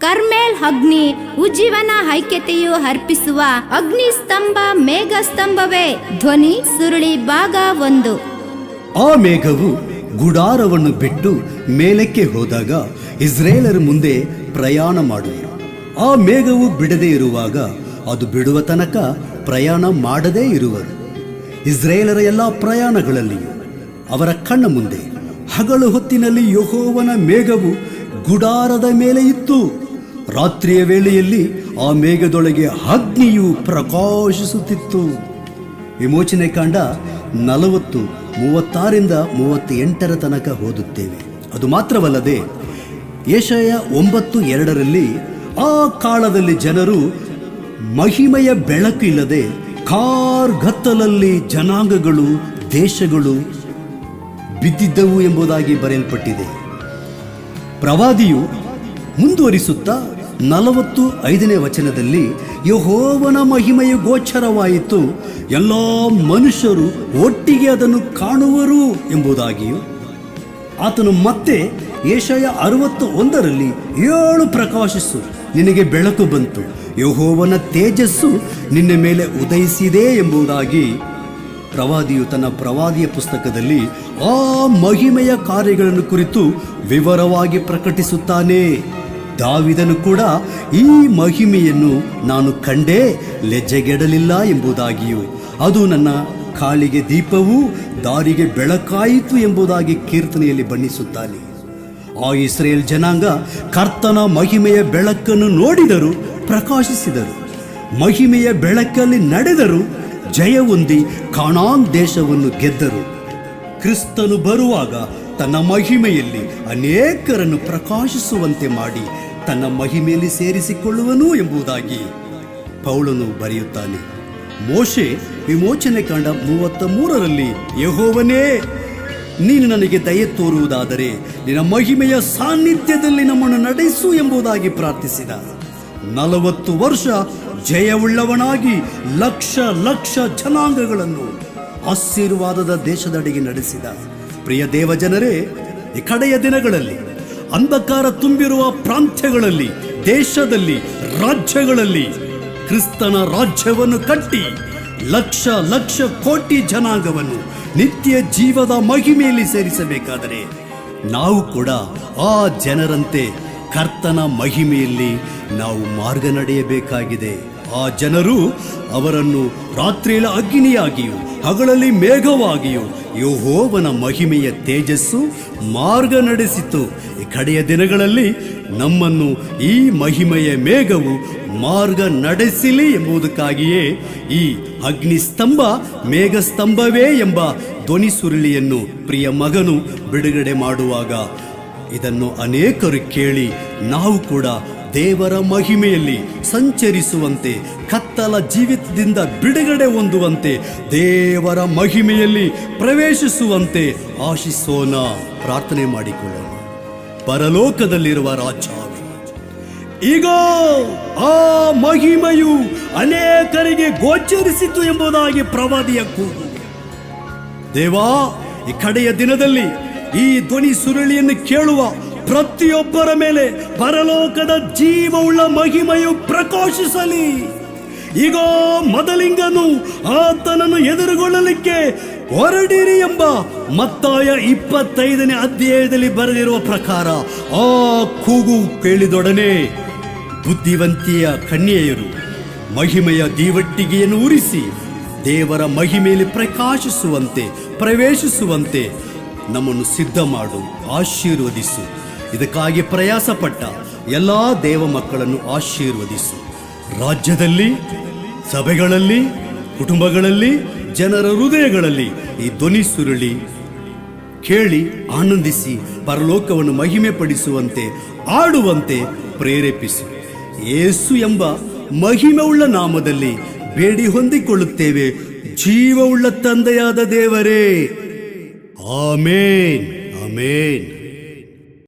ಕರ್ಮೇಲ್ ಅಗ್ನಿ ಉಜ್ಜೀವನ ಐಕ್ಯತೆಯು ಅರ್ಪಿಸುವ ಅಗ್ನಿಸ್ತಂಭ ಮೇಘಸ್ತಂಭವೇ. ಧ್ವನಿ ಸುರುಳಿ ಭಾಗ 1. ಆ ಮೇಘವು ಗುಡಾರವನ್ನು ಬಿಟ್ಟು ಮೇಲಕ್ಕೆ ಹೋದಾಗ ಇಸ್ರೇಲರ ಮುಂದೆ ಪ್ರಯಾಣ ಮಾಡುವರು. ಆ ಮೇಘವು ಬಿಡದೇ ಇರುವಾಗ ಅದು ಬಿಡುವ ತನಕ ಪ್ರಯಾಣ ಮಾಡದೇ ಇರುವರು. ಇಸ್ರೇಲರ ಎಲ್ಲ ಪ್ರಯಾಣಗಳಲ್ಲಿಯೂ ಅವರ ಕಣ್ಣ ಮುಂದೆ ಹಗಲು ಹೊತ್ತಿನಲ್ಲಿ ಯೆಹೋವನ ಮೇಘವು ಗುಡಾರದ ಮೇಲೆ ಇತ್ತು. ರಾತ್ರಿಯ ವೇಳೆಯಲ್ಲಿ ಆ ಮೇಘದೊಳಗೆ ಅಗ್ನಿಯು ಪ್ರಕಾಶಿಸುತ್ತಿತ್ತು. ವಿಮೋಚನೆ ಕಾಂಡ 40, 36ರಿಂದ 38 ತನಕ ಓದುತ್ತೇವೆ. ಅದು ಮಾತ್ರವಲ್ಲದೆ ಯೆಶಾಯ 9:2 ಆ ಕಾಲದಲ್ಲಿ ಜನರು ಮಹಿಮೆಯ ಬೆಳಕು ಇಲ್ಲದೆ ಕಾರ್ಗತ್ತಲಲ್ಲಿ ಜನಾಂಗಗಳು ದೇಶಗಳು ಬಿದ್ದಿದ್ದವು ಎಂಬುದಾಗಿ ಬರೆಯಲ್ಪಟ್ಟಿದೆ. ಪ್ರವಾದಿಯು ಮುಂದುವರಿಸುತ್ತಾ 45ನೇ ವಚನದಲ್ಲಿ ಯೆಹೋವನ ಮಹಿಮೆಯು ಗೋಚರವಾಯಿತು, ಎಲ್ಲ ಮನುಷ್ಯರು ಒಟ್ಟಿಗೆ ಅದನ್ನು ಕಾಣುವರು ಎಂಬುದಾಗಿಯೂ, ಆತನು ಮತ್ತೆ ಯೆಶಾಯ 61 7 ಪ್ರಕಾಶಿಸು, ನಿನಗೆ ಬೆಳಕು ಬಂತು, ಯೆಹೋವನ ತೇಜಸ್ಸು ನಿನ್ನ ಮೇಲೆ ಉದಯಿಸಿದೆ ಎಂಬುದಾಗಿ ಪ್ರವಾದಿಯು ತನ್ನ ಪ್ರವಾದಿಯ ಪುಸ್ತಕದಲ್ಲಿ ಆ ಮಹಿಮೆಯ ಕಾರ್ಯಗಳನ್ನು ಕುರಿತು ವಿವರವಾಗಿ ಪ್ರಕಟಿಸುತ್ತಾನೆ. ದಾವಿದನು ಕೂಡ ಈ ಮಹಿಮೆಯನ್ನು ನಾನು ಕಂಡೇ ಲಜ್ಜೆಗೆಡಲಿಲ್ಲ ಎಂಬುದಾಗಿಯೂ, ಅದು ನನ್ನ ಕಾಲಿಗೆ ದೀಪವೂ ದಾರಿಗೆ ಬೆಳಕಾಯಿತು ಎಂಬುದಾಗಿ ಕೀರ್ತನೆಯಲ್ಲಿ ಬಣ್ಣಿಸುತ್ತಾನೆ. ಆ ಇಸ್ರೇಲ್ ಜನಾಂಗ ಕರ್ತನ ಮಹಿಮೆಯ ಬೆಳಕನ್ನು ನೋಡಿದರು, ಪ್ರಕಾಶಿಸಿದರು. ಮಹಿಮೆಯ ಬೆಳಕಲ್ಲಿ ನಡೆದರು, ಜಯ ಹೊಂದಿ ಕಾನಾನ್ ದೇಶವನ್ನು ಗೆದ್ದರು. ಕ್ರಿಸ್ತನು ಬರುವಾಗ ತನ್ನ ಮಹಿಮೆಯಲ್ಲಿ ಅನೇಕರನ್ನು ಪ್ರಕಾಶಿಸುವಂತೆ ಮಾಡಿ ತನ್ನ ಮಹಿಮೆಯಲ್ಲಿ ಸೇರಿಸಿಕೊಳ್ಳುವನು ಎಂಬುದಾಗಿ ಪೌಲನು ಬರೆಯುತ್ತಾನೆ. ಮೋಶೆ ವಿಮೋಚನೆ ಕಾಂಡ 33 ಯೆಹೋವನೇ, ನೀನು ನನಗೆ ದಯೆ ತೋರುವುದಾದರೆ ನಿನ್ನ ಮಹಿಮೆಯ ಸಾನ್ನಿಧ್ಯದಲ್ಲಿ ನಮ್ಮನ್ನು ನಡೆಸು ಎಂಬುದಾಗಿ ಪ್ರಾರ್ಥಿಸಿದ. 40 ವರ್ಷ ಜಯವುಳ್ಳವನಾಗಿ ಲಕ್ಷ ಲಕ್ಷ ಜನಾಂಗಗಳನ್ನು ಆಶೀರ್ವಾದದ ದೇಶದಡೆಗೆ ನಡೆಸಿದ. ಪ್ರಿಯ ದೇವಜನರೇ, ಈ ಕಡೆಯ ದಿನಗಳಲ್ಲಿ ಅಂಧಕಾರ ತುಂಬಿರುವ ಪ್ರಾಂತ್ಯಗಳಲ್ಲಿ, ದೇಶದಲ್ಲಿ, ರಾಜ್ಯಗಳಲ್ಲಿ ಕ್ರಿಸ್ತನ ರಾಜ್ಯವನ್ನು ಕಟ್ಟಿ ಲಕ್ಷ ಲಕ್ಷ ಕೋಟಿ ಜನಾಂಗವನ್ನು ನಿತ್ಯ ಜೀವದ ಮಹಿಮೆಯಲ್ಲಿ ಸೇರಿಸಬೇಕಾದರೆ ನಾವು ಕೂಡ ಆ ಜನರಂತೆ ಕರ್ತನ ಮಹಿಮೆಯಲ್ಲಿ ನಾವು ಮಾರ್ಗ ನಡೆಯಬೇಕಾಗಿದೆ. ಆ ಜನರು ಅವರನ್ನು ರಾತ್ರಿಯಲ್ಲಿ ಅಗ್ನಿಯಾಗಿಯೂ ಹಗಲಲ್ಲಿ ಮೇಘವಾಗಿಯೂ ಯೆಹೋವನ ಮಹಿಮೆಯ ತೇಜಸ್ಸು ಮಾರ್ಗ ನಡೆಸಿತು. ಈ ಕಡೆಯ ದಿನಗಳಲ್ಲಿ ನಮ್ಮನ್ನು ಈ ಮಹಿಮೆಯ ಮೇಘವು ಮಾರ್ಗ ನಡೆಸಲಿ ಎಂಬುದಕ್ಕಾಗಿಯೇ ಈ ಅಗ್ನಿಸ್ತಂಭ ಮೇಘಸ್ತಂಭವೇ ಎಂಬ ಧ್ವನಿ ಸುರುಳಿಯನ್ನು ಪ್ರಿಯ ಮಗನು ಬಿಡುಗಡೆ ಮಾಡುವಾಗ ಇದನ್ನು ಅನೇಕರು ಕೇಳಿ ನಾವು ಕೂಡ ದೇವರ ಮಹಿಮೆಯಲ್ಲಿ ಸಂಚರಿಸುವಂತೆ, ಕತ್ತಲ ಜೀವಿತದಿಂದ ಬಿಡುಗಡೆ ಹೊಂದುವಂತೆ, ದೇವರ ಮಹಿಮೆಯಲ್ಲಿ ಪ್ರವೇಶಿಸುವಂತೆ ಆಶಿಸೋಣ. ಪ್ರಾರ್ಥನೆ ಮಾಡಿಕೊಳ್ಳೋಣ. ಪರಲೋಕದಲ್ಲಿರುವ ರಾಜಾವೇ, ಈಗ ಆ ಮಹಿಮೆಯು ಅನೇಕರಿಗೆ ಗೋಚರಿಸಿತು ಎಂಬುದಾಗಿ ಪ್ರವಾದಿಯ ಕೂಗು. ದೇವಾ, ಈ ಕಡೆಯ ದಿನದಲ್ಲಿ ಈ ಧ್ವನಿ ಸುರುಳಿಯನ್ನು ಕೇಳುವ ಪ್ರತಿಯೊಬ್ಬರ ಮೇಲೆ ಪರಲೋಕದ ಜೀವವುಳ್ಳ ಮಹಿಮೆಯು ಪ್ರಕಾಶಿಸಲಿ. ಈಗ ಮೊದಲಿಂಗನು ಆತನನ್ನು ಎದುರುಗೊಳ್ಳಲಿಕ್ಕೆ ಹೊರಡಿರಿ ಎಂಬ ಮತ್ತಾಯ 25ನೇ ಅಧ್ಯಾಯದಲ್ಲಿ ಬರೆದಿರುವ ಪ್ರಕಾರ ಆ ಕೂಗು ಕೇಳಿದೊಡನೆ ಬುದ್ಧಿವಂತಿಯ ಕನ್ಯೆಯರು ಮಹಿಮೆಯ ದೀವಟ್ಟಿಗೆಯನ್ನು ಉರಿಸಿ ದೇವರ ಮಹಿಮೆಯಲ್ಲಿ ಪ್ರಕಾಶಿಸುವಂತೆ, ಪ್ರವೇಶಿಸುವಂತೆ ನಮ್ಮನ್ನು ಸಿದ್ಧ ಮಾಡು, ಆಶೀರ್ವದಿಸು. ಇದಕ್ಕಾಗಿ ಪ್ರಯಾಸಪಟ್ಟ ಎಲ್ಲ ದೇವ ಮಕ್ಕಳನ್ನು ಆಶೀರ್ವದಿಸು. ರಾಜ್ಯದಲ್ಲಿ, ಸಭೆಗಳಲ್ಲಿ, ಕುಟುಂಬಗಳಲ್ಲಿ, ಜನರ ಹೃದಯಗಳಲ್ಲಿ ಈ ಧ್ವನಿ ಸುರುಳಿ ಕೇಳಿ ಆನಂದಿಸಿ ಪರಲೋಕವನ್ನು ಮಹಿಮೆ ಪಡಿಸುವಂತೆ, ಆಡುವಂತೆ ಪ್ರೇರೇಪಿಸು. ಯೇಸು ಎಂಬ ಮಹಿಮೆಯುಳ್ಳ ನಾಮದಲ್ಲಿ ಬೇಡಿ ಹೊಂದಿಕೊಳ್ಳುತ್ತೇವೆ, ಜೀವವುಳ್ಳ ತಂದೆಯಾದ ದೇವರೇ. ಆಮೇನ್, ಆಮೇನ್.